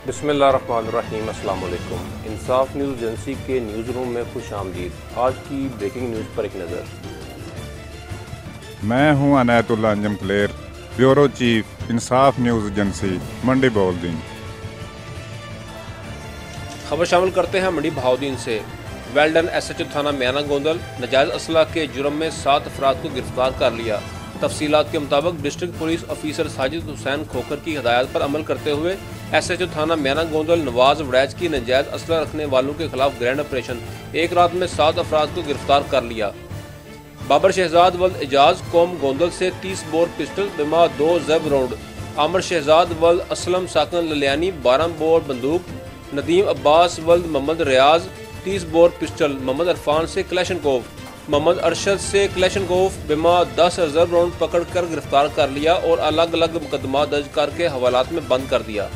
बिस्मिल्लाहिर्रहमानिर्रहीम, अस्सलाम वालेकुम। इंसाफ न्यूज़ एजेंसी के न्यूज़ रूम में खुश आमदीद। आज की ब्रेकिंग न्यूज़ पर एक नज़र। मैं हूं अनायतुल्लाह अंजम क्लेर, ब्यूरो चीफ, इंसाफ न्यूज़ एजेंसी, मंडी बहाउद्दीन। खबर शामिल करते हैं मंडी बहाउद्दीन से। वेल्डन SHO थाना मियाना गोंदल नाजायज़ असला के जुर्म में 7 अफराद को गिरफ्तार कर लिया। तफसीलात के मुताबिक district police officer Sajid Hussain Khokhar की हिदायत पर अमल करते हुए SHO थाना मियाना गोंदल नवाज वड़ैच की नाजायज़ असला रखने वालों के खिलाफ ग्रैंड ऑपरेशन एक रात में 7 अफराद को गिरफ्तार कर लिया। बाबर शहजाद वल्द एजाज कौम गोंदल से 30 बोर पिस्टल बिमा 2 ज़ेब राउंड, आमिर शहजाद वल्द असलम साकन ललियानी 12 बोर बंदूक, नदीम अब्बास वल्द मोहम्मद रियाज 30 बोर पिस्टल, मोहम्मद अरफान से क्लैशनकोव, मोहम्मद अरशद से क्लैशनकोव बिमा 10 रिजर्व राउंड पकड़ कर गिरफ्तार कर लिया और अलग अलग मुकदमा दर्ज करके हवालात में बंद कर दिया।